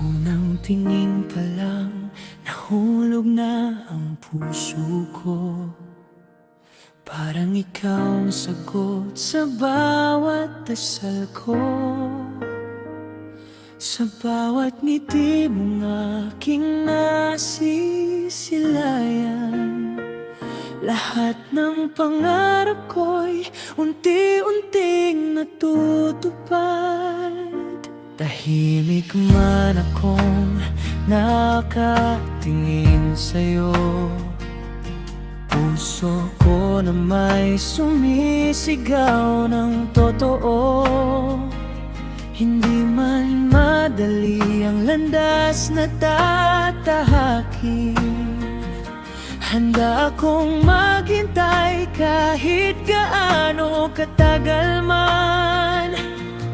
unang tingin pa lang, nahulog na ang puso ko. Parang ikaw ang sagot sa bawat dasal ko. Sa bawat ngiti mong aking nasisilayan, lahat ng pangarap ko'y unti-unting natutupad. Tahimik man akong nakatingin sa'yo, puso ko na may sumisigaw ng totoo. Hindi man madali ang landas na tatahakin, handa akong maghintay kahit gaano katagal man.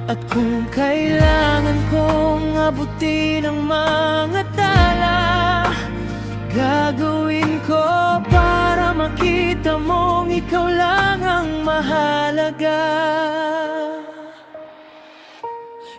At kung kailangan kong abutin ang mga tala, gagawin ko para makita mong ikaw lang ang mahalaga.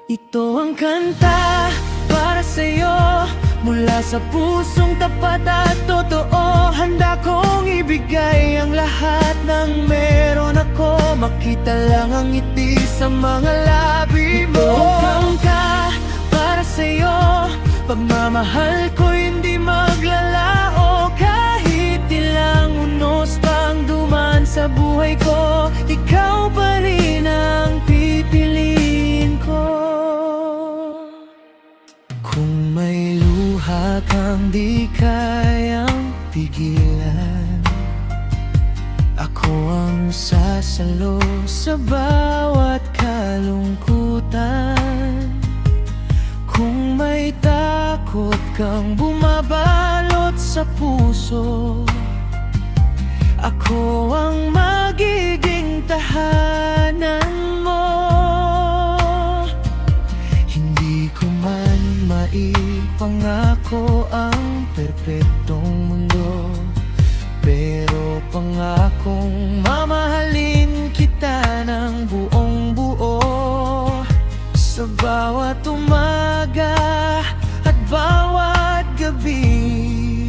Ito ang kanta para sa'yo, mula sa pusong tapat at totoo. Handa kong ibigay ang lahat ng meron ako, makita lang ang ngiti sa mga labi mo. Ito ang kanta para sa'yo, pagmamahal ko hindi maglalao. Kahit ilang unos pang duman sa buhay ko, ikaw pa rin ang pipiliin ko. Kung may luha kang di kayang pigilan, ako ang sasalo sa bawat kalungkutan. Kung may takot kang bumabalot sa puso, ako ang magiging tahanan mo. Hindi ko man maipangako ang perpektong mundo, pero pangakong mamahalin kita ng buong buo. Sa bawat umaga at bawat gabi,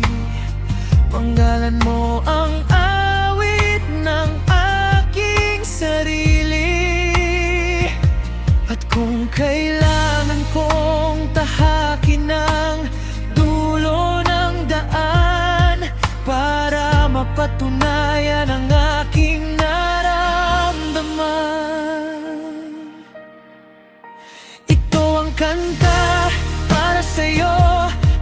panggalan mo ang awit ng aking sarili. At kung kailangan kong tahakin ang dulo ng daan para mapatunayan ang aking naramdaman, ito ang kanta para sa'yo,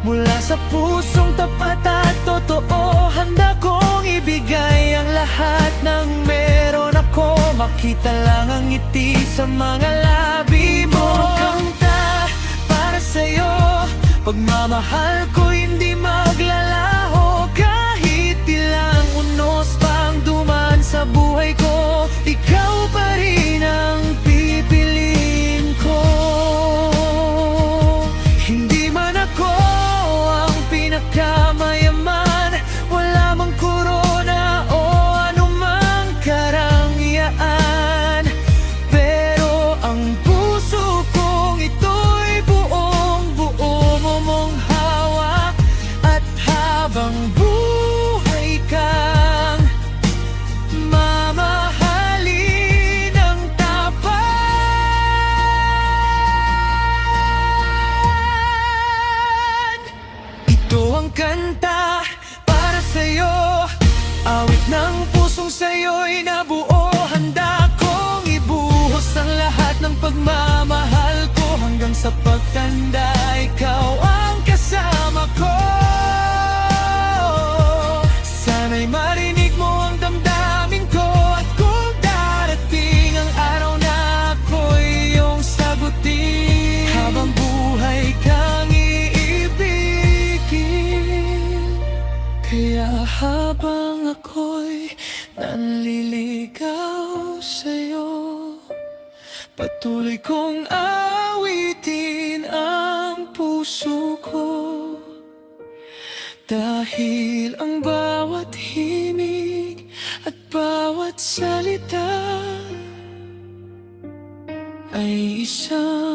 mula sa pusong tapat at totoo. Handa kong ibigay ang lahat ng meron ako, makita lang ang ngiti sa mga labi mo. Ito ang kanta para sa'yo, pagmamahal ko hindi maglalaho. Kahit ilang unos pang duman sa buhay ko, ikaw pa rin ang pipiliin ko. Hindi man ako ang pinakamayaman, wala mang korona o anumang karangyaan, pero ang puso kong ito'y buong buo mo mong hawak. At habang buhay kang mamahalin ng tapat. Ito ang kanta para sa'yo, awit ng pusong sa'yo'y nabuo. Handa kong ibuhos ang lahat ng pagmamahal ko, hanggang sa pagtanda ikaw ang kasama ko. Sana'y marinig mo ang damdamin ko, at kung darating ang araw na ako'y iyong sagutin, habang buhay kang iibigin. Kaya habang ako'y nanliligaw sa'yo, patuloy kong awitin ang puso ko. Dahil ang bawat himig at bawat salita ay isang